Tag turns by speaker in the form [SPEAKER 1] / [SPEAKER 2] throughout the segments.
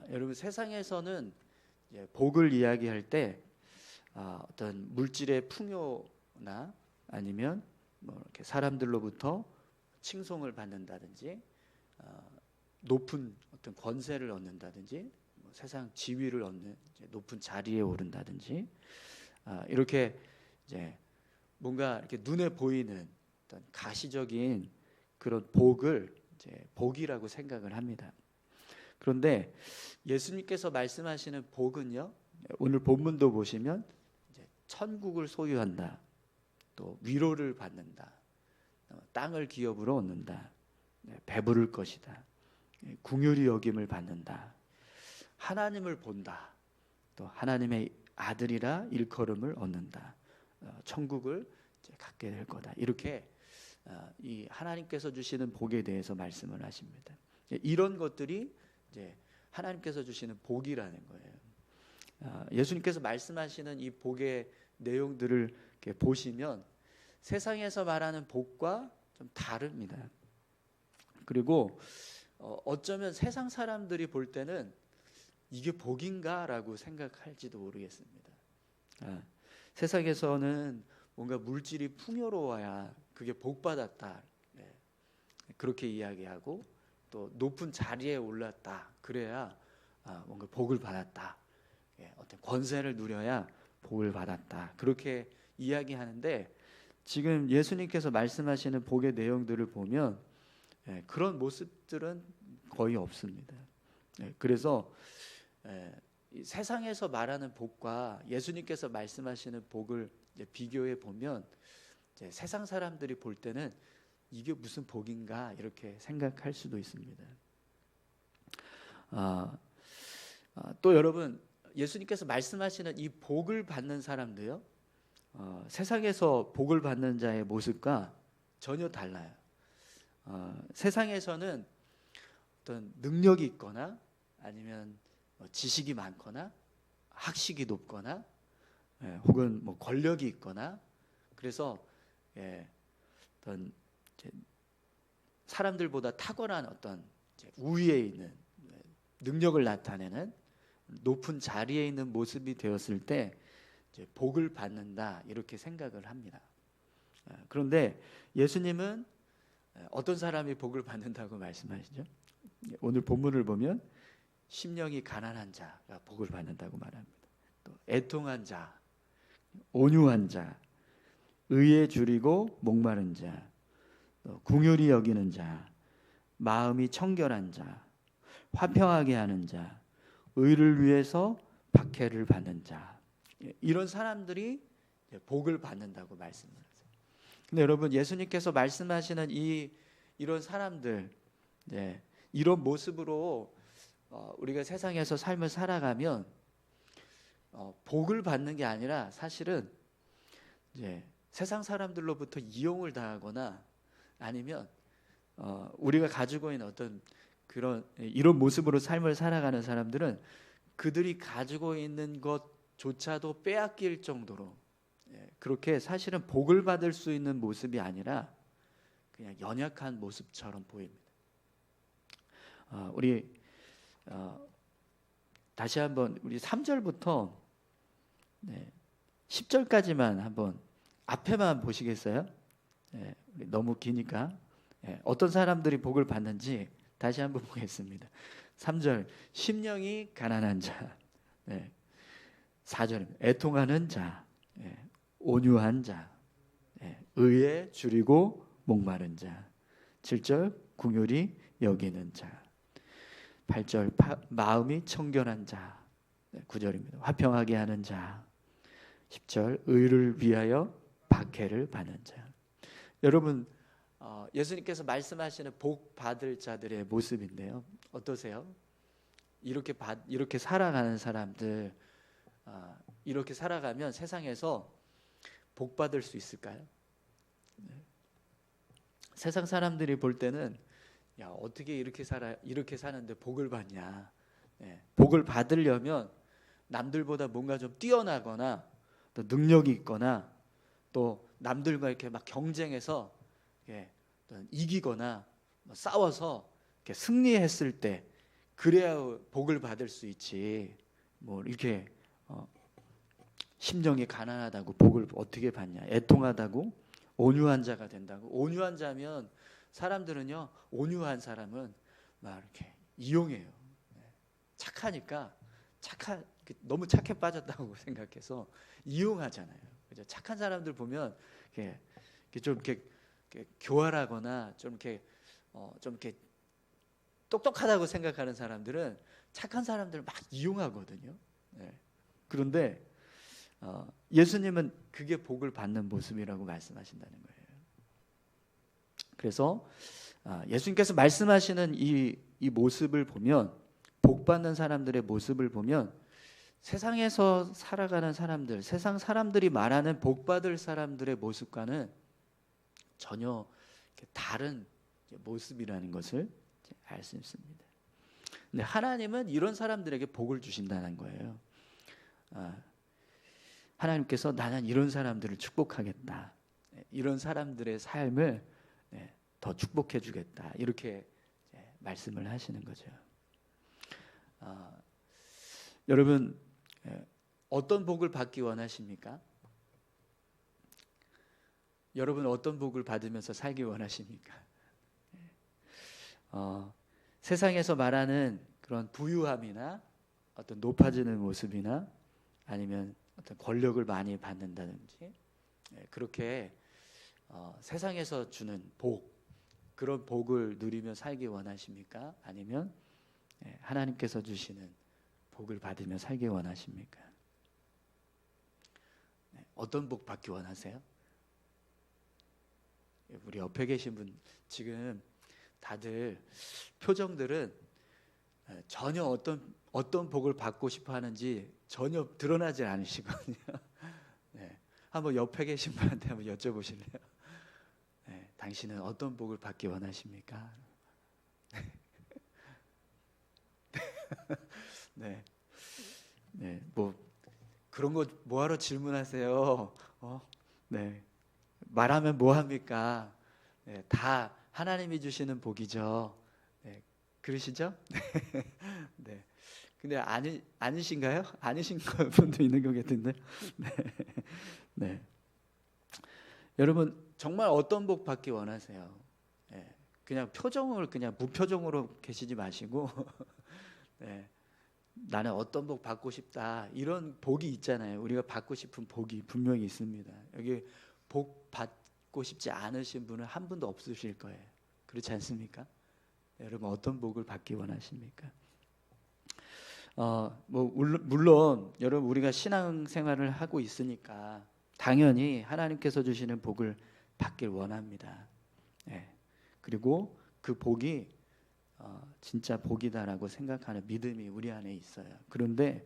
[SPEAKER 1] 여러분 세상에서는 이제 복을 이야기할 때 어떤 물질의 풍요나 아니면 뭐 이렇게 사람들로부터 칭송을 받는다든지 높은 어떤 권세를 얻는다든지 뭐 세상 지위를 얻는 이제 높은 자리에 오른다든지 이렇게 이제 뭔가 이렇게 눈에 보이는 어떤 가시적인 그런 복을 이제 복이라고 생각을 합니다. 그런데 예수님께서 말씀하시는 복은요, 오늘 본문도 보시면 이제 천국을 소유한다, 또 위로를 받는다, 땅을 기업으로 얻는다, 배부를 것이다, 긍휼히 여김을 받는다, 하나님을 본다, 또 하나님의 아들이라 일컬음을 얻는다, 천국을 이제 갖게 될 거다. 이렇게 이 하나님께서 주시는 복에 대해서 말씀을 하십니다. 이런 것들이 이제 하나님께서 주시는 복이라는 거예요. 예수님께서 말씀하시는 이 복의 내용들을 이렇게 보시면 세상에서 말하는 복과 좀 다릅니다. 그리고 어쩌면 세상 사람들이 볼 때는 이게 복인가라고 생각할지도 모르겠습니다. 세상에서는 뭔가 물질이 풍요로워야 그게 복받았다, 그렇게 이야기하고, 또 높은 자리에 올랐다 그래야 뭔가 복을 받았다, 어떤 권세를 누려야 복을 받았다, 그렇게 이야기하는데, 지금 예수님께서 말씀하시는 복의 내용들을 보면 그런 모습들은 거의 없습니다. 그래서 세상에서 말하는 복과 예수님께서 말씀하시는 복을 비교해 보면 세상 사람들이 볼 때는 이게 무슨 복인가 이렇게 생각할 수도 있습니다. 또 여러분, 예수님께서 말씀하시는 이 복을 받는 사람도요, 세상에서 복을 받는 자의 모습과 전혀 달라요. 세상에서는 어떤 능력이 있거나 아니면 지식이 많거나 학식이 높거나 혹은 뭐 권력이 있거나, 그래서 어떤 사람들보다 탁월한 어떤 우위에 있는 능력을 나타내는 높은 자리에 있는 모습이 되었을 때 복을 받는다 이렇게 생각을 합니다. 그런데 예수님은 어떤 사람이 복을 받는다고 말씀하시죠? 오늘 본문을 보면 심령이 가난한 자가 복을 받는다고 말합니다. 또 애통한 자, 온유한 자, 의에 줄이고 목마른 자, 또 긍휼히 여기는 자, 마음이 청결한 자, 화평하게 하는 자, 의를 위해서 박해를 받는 자, 이런 사람들이 복을 받는다고 말씀을 하세요. 근데 여러분, 예수님께서 말씀하시는 이런 사람들, 이런 모습으로 우리가 세상에서 삶을 살아가면 복을 받는 게 아니라 사실은 세상 사람들로부터 이용을 당하거나 아니면 우리가 가지고 있는 어떤 이런 모습으로 삶을 살아가는 사람들은 그들이 가지고 있는 것조차도 빼앗길 정도로 그렇게 사실은 복을 받을 수 있는 모습이 아니라 그냥 연약한 모습처럼 보입니다. 우리 다시 한번 우리 3절부터 10절까지만 한번 앞에만 보시겠어요? 너무 기니까 어떤 사람들이 복을 받는지 다시 한번 보겠습니다. 3절, 심령이 가난한 자. 4절, 애통하는 자, 온유한 자, 의에 줄이고 목마른 자. 7절, 긍휼히 여기는 자. 8절, 마음이 청결한 자. 9절입니다. 화평하게 하는 자. 10절, 의를 위하여 박해를 받는 자. 여러분, 예수님께서 말씀하시는 복 받을 자들의 모습인데요, 어떠세요? 이렇게 살아가는 사람들, 이렇게 살아가면 세상에서 복 받을 수 있을까요? 세상 사람들이 볼 때는 야, 어떻게 이렇게 사는데 복을 받냐? 복을 받으려면 남들보다 뭔가 좀 뛰어나거나 또 능력이 있거나 또 남들과 이렇게 막 경쟁해서 이기거나 싸워서 이렇게 승리했을 때 그래야 복을 받을 수 있지. 뭐 이렇게 심령이 가난하다고 복을 어떻게 받냐? 애통하다고 온유한 자가 된다고. 온유한 자면 사람들은요, 온유한 사람은 막 이렇게 이용해요. 착하니까 너무 착해 빠졌다고 생각해서 이용하잖아요. 그죠? 착한 사람들 보면 좀 이렇게 교활하거나 좀 이렇게 똑똑하다고 생각하는 사람들은 착한 사람들을 막 이용하거든요. 그런데 예수님은 그게 복을 받는 모습이라고 말씀하신다는 거예요. 그래서 예수님께서 말씀하시는 이 모습을 보면, 복 받는 사람들의 모습을 보면 세상에서 살아가는 사람들, 세상 사람들이 말하는 복 받을 사람들의 모습과는 전혀 다른 모습이라는 것을 알 수 있습니다. 근데 하나님은 이런 사람들에게 복을 주신다는 거예요. 하나님께서 나는 이런 사람들을 축복하겠다. 이런 사람들의 삶을 더 축복해 주겠다. 이렇게 말씀을 하시는 거죠. 여러분, 어떤 복을 받기 원하십니까? 여러분 어떤 복을 받으면서 살기 원하십니까? 세상에서 말하는 그런 부유함이나 어떤 높아지는 모습이나 아니면 어떤 권력을 많이 받는다든지, 그렇게 세상에서 주는 복, 그런 복을 누리며 살기 원하십니까? 아니면 하나님께서 주시는 복을 받으며 살기 원하십니까? 어떤 복 받기 원하세요? 우리 옆에 계신 분 지금 다들 표정들은 전혀 어떤 복을 받고 싶어 하는지 전혀 드러나지 않으시거든요. 한번 옆에 계신 분한테 한번 여쭤보실래요? 당신은 어떤 복을 받기 원하십니까? 뭐 그런 거 뭐하러 질문하세요? 말하면 뭐합니까? 다 하나님이 주시는 복이죠. 그러시죠? 근데 아니신가요? 아니신 분도 있는 것 같은데. 여러분 정말 어떤 복 받기 원하세요? 그냥 표정을 그냥 무표정으로 계시지 마시고 나는 어떤 복 받고 싶다, 이런 복이 있잖아요. 우리가 받고 싶은 복이 분명히 있습니다. 여기 복 받고 싶지 않으신 분은 한 분도 없으실 거예요. 그렇지 않습니까? 여러분 어떤 복을 받기 원하십니까? 물론 여러분 우리가 신앙생활을 하고 있으니까 당연히 하나님께서 주시는 복을 받길 원합니다. 그리고 그 복이 진짜 복이다라고 생각하는 믿음이 우리 안에 있어요. 그런데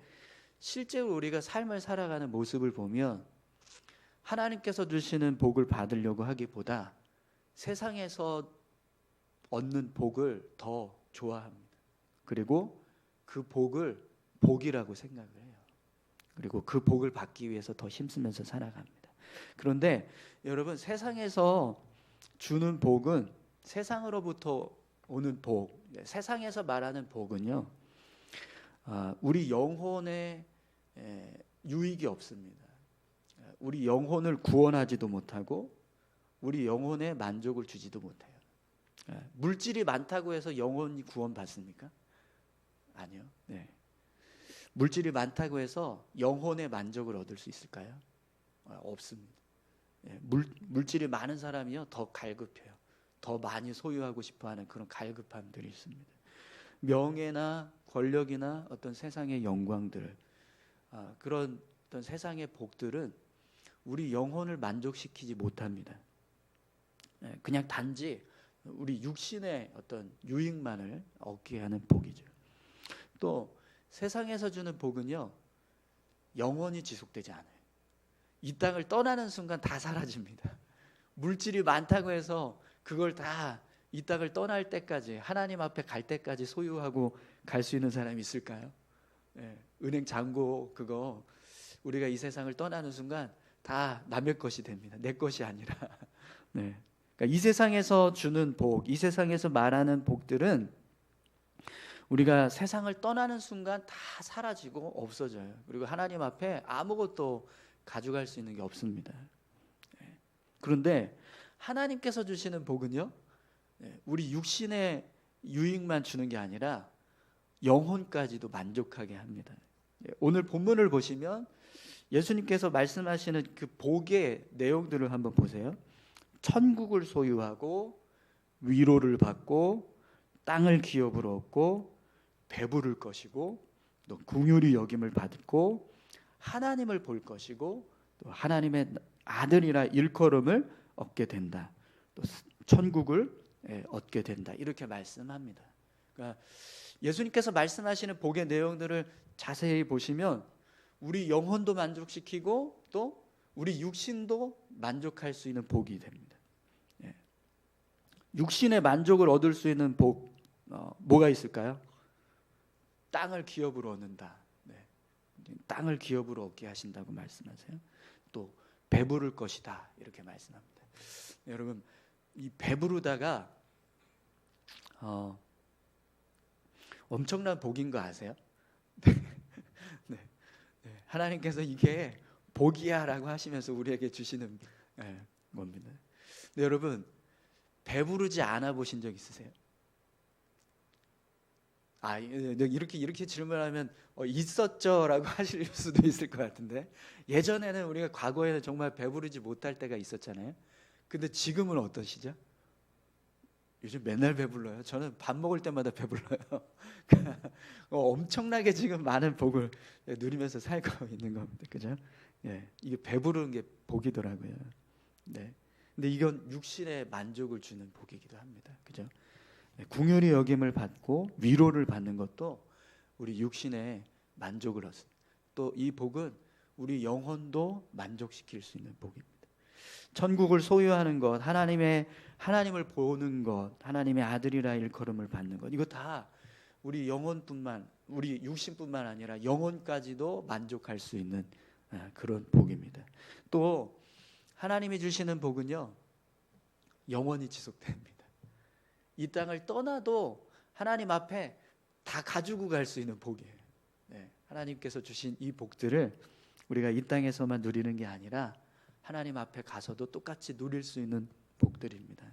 [SPEAKER 1] 실제로 우리가 삶을 살아가는 모습을 보면 하나님께서 주시는 복을 받으려고 하기보다 세상에서 얻는 복을 더 좋아합니다. 그리고 그 복을 복이라고 생각을 해요. 그리고 그 복을 받기 위해서 더 힘쓰면서 살아갑니다. 그런데 여러분 세상에서 주는 복은, 세상으로부터 오는 복, 세상에서 말하는 복은요, 우리 영혼에 유익이 없습니다. 우리 영혼을 구원하지도 못하고 우리 영혼에 만족을 주지도 못해요. 물질이 많다고 해서 영혼이 구원받습니까? 아니요. 물질이 많다고 해서 영혼의 만족을 얻을 수 있을까요? 없습니다. 물질이 많은 사람이요 더 갈급해요. 더 많이 소유하고 싶어하는 그런 갈급함들이 있습니다. 명예나 권력이나 어떤 세상의 영광들, 그런 어떤 세상의 복들은 우리 영혼을 만족시키지 못합니다. 그냥 단지 우리 육신의 어떤 유익만을 얻게 하는 복이죠. 또 세상에서 주는 복은요 영원히 지속되지 않아요. 이 땅을 떠나는 순간 다 사라집니다. 물질이 많다고 해서 그걸 다 이 땅을 떠날 때까지, 하나님 앞에 갈 때까지 소유하고 갈 수 있는 사람이 있을까요? 은행 잔고 그거 우리가 이 세상을 떠나는 순간 다 남의 것이 됩니다. 내 것이 아니라. 그러니까 이 세상에서 주는 복, 이 세상에서 말하는 복들은 우리가 세상을 떠나는 순간 다 사라지고 없어져요. 그리고 하나님 앞에 아무것도 가져갈 수 있는 게 없습니다. 그런데 하나님께서 주시는 복은요, 우리 육신의 유익만 주는 게 아니라 영혼까지도 만족하게 합니다. 오늘 본문을 보시면 예수님께서 말씀하시는 그 복의 내용들을 한번 보세요. 천국을 소유하고 위로를 받고 땅을 기업으로 얻고 배부를 것이고 또 긍휼히 여김을 받고 하나님을 볼 것이고 또 하나님의 아들이라 일컬음을 얻게 된다. 또 천국을 얻게 된다. 이렇게 말씀합니다. 그러니까 예수님께서 말씀하시는 복의 내용들을 자세히 보시면 우리 영혼도 만족시키고 또 우리 육신도 만족할 수 있는 복이 됩니다. 육신의 만족을 얻을 수 있는 복 뭐가 있을까요? 땅을 기업으로 얻는다. 땅을 기업으로 얻게 하신다고 말씀하세요. 또 배부를 것이다 이렇게 말씀합니다. 여러분 이 배부르다가 엄청난 복인 거 아세요? 네. 하나님께서 이게 복이야라고 하시면서 우리에게 주시는 겁니다. 근데 여러분 배부르지 않아 보신 적 있으세요? 이렇게 질문하면 있었죠라고 하실 수도 있을 것 같은데 예전에는 우리가 과거에는 정말 배부르지 못할 때가 있었잖아요. 근데 지금은 어떠시죠? 요즘 맨날 배불러요. 저는 밥 먹을 때마다 배불러요. 엄청나게 지금 많은 복을 누리면서 살고 있는 겁니다. 그죠? 이게 배부르는 게 복이더라고요. 네. 근데 이건 육신의 만족을 주는 복이기도 합니다. 그죠? 긍휼히 여김을 받고 위로를 받는 것도 우리 육신의 만족을 얻습니다. 또 이 복은 우리 영혼도 만족시킬 수 있는 복입니다. 천국을 소유하는 것, 하나님을 보는 것, 하나님의 아들이라 일컬음을 받는 것, 이거 다 우리 우리 육신뿐만 아니라 영혼까지도 만족할 수 있는 그런 복입니다. 또 하나님이 주시는 복은요, 영원히 지속됩니다. 이 땅을 떠나도 하나님 앞에 다 가지고 갈 수 있는 복이에요. 하나님께서 주신 이 복들을 우리가 이 땅에서만 누리는 게 아니라 하나님 앞에 가서도 똑같이 누릴 수 있는 복들입니다.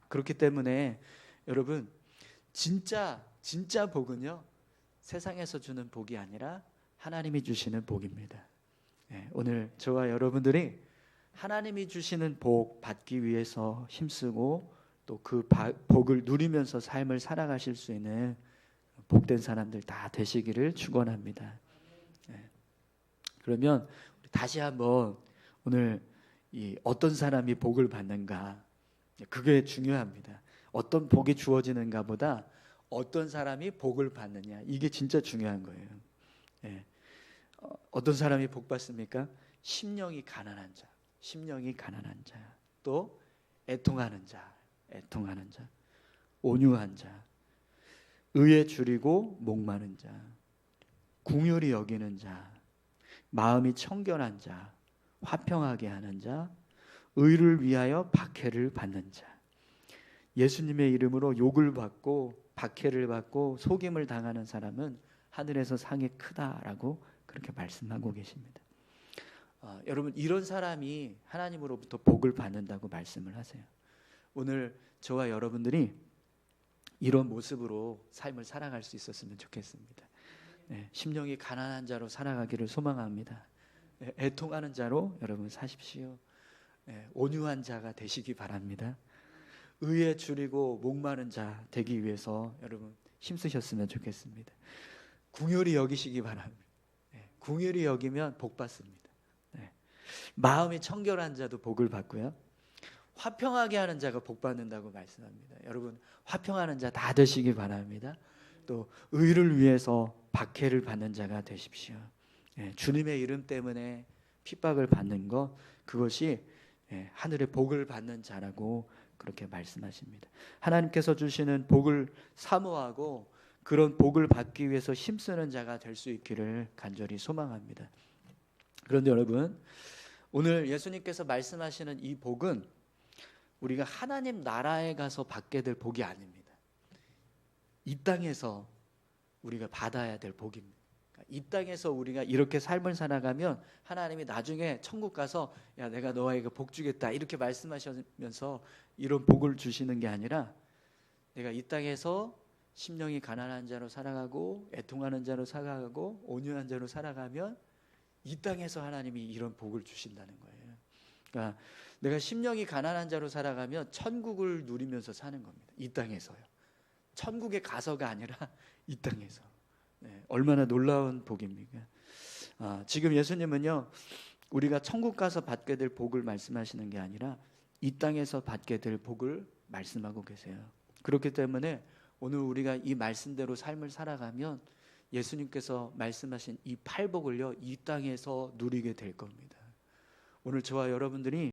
[SPEAKER 1] 그렇기 때문에 여러분 진짜 복은요 세상에서 주는 복이 아니라 하나님이 주시는 복입니다. 오늘 저와 여러분들이 하나님이 주시는 복 받기 위해서 힘쓰고 또 그 복을 누리면서 삶을 살아가실 수 있는 복된 사람들 다 되시기를 축원합니다. 그러면 다시 한번 오늘 이 어떤 사람이 복을 받는가, 그게 중요합니다. 어떤 복이 주어지는가 보다 어떤 사람이 복을 받느냐, 이게 진짜 중요한 거예요. 어떤 사람이 복 받습니까? 심령이 가난한 자, 또 애통하는 자, 온유한 자, 의에 줄이고 목마른 자, 긍휼히 여기는 자, 마음이 청결한 자, 화평하게 하는 자, 의를 위하여 박해를 받는 자. 예수님의 이름으로 욕을 받고 박해를 받고 속임을 당하는 사람은 하늘에서 상이 크다라고 그렇게 말씀하고 계십니다. 여러분 이런 사람이 하나님으로부터 복을 받는다고 말씀을 하세요. 오늘 저와 여러분들이 이런 모습으로 삶을 살아갈 수 있었으면 좋겠습니다. 심령이 가난한 자로 살아가기를 소망합니다. 애통하는 자로 여러분 사십시오. 온유한 자가 되시기 바랍니다. 의에 줄이고 목마른 자 되기 위해서 여러분 힘쓰셨으면 좋겠습니다. 긍휼히 여기시기 바랍니다. 긍휼히 여기면 복 받습니다. 마음이 청결한 자도 복을 받고요. 화평하게 하는 자가 복 받는다고 말씀합니다. 여러분 화평하는 자 다 되시기 바랍니다. 또 의를 위해서 박해를 받는 자가 되십시오. 주님의 이름 때문에 핍박을 받는 것, 그것이 하늘의 복을 받는 자라고 그렇게 말씀하십니다. 하나님께서 주시는 복을 사모하고 그런 복을 받기 위해서 힘쓰는 자가 될 수 있기를 간절히 소망합니다. 그런데 여러분 오늘 예수님께서 말씀하시는 이 복은 우리가 하나님 나라에 가서 받게 될 복이 아닙니다. 이 땅에서 우리가 받아야 될 복입니다. 이 땅에서 우리가 이렇게 삶을 살아가면 하나님이 나중에 천국 가서 야 내가 너에게 복 주겠다 이렇게 말씀하시면서 이런 복을 주시는 게 아니라 내가 이 땅에서 심령이 가난한 자로 살아가고 애통하는 자로 살아가고 온유한 자로 살아가면 이 땅에서 하나님이 이런 복을 주신다는 거예요. 그러니까 내가 심령이 가난한 자로 살아가면 천국을 누리면서 사는 겁니다. 이 땅에서요. 천국에 가서가 아니라 이 땅에서. 네, 얼마나 놀라운 복입니까? 지금 예수님은요, 우리가 천국 가서 받게 될 복을 말씀하시는 게 아니라 이 땅에서 받게 될 복을 말씀하고 계세요. 그렇기 때문에 오늘 우리가 이 말씀대로 삶을 살아가면 예수님께서 말씀하신 이 팔복을요, 이 땅에서 누리게 될 겁니다. 오늘 저와 여러분들이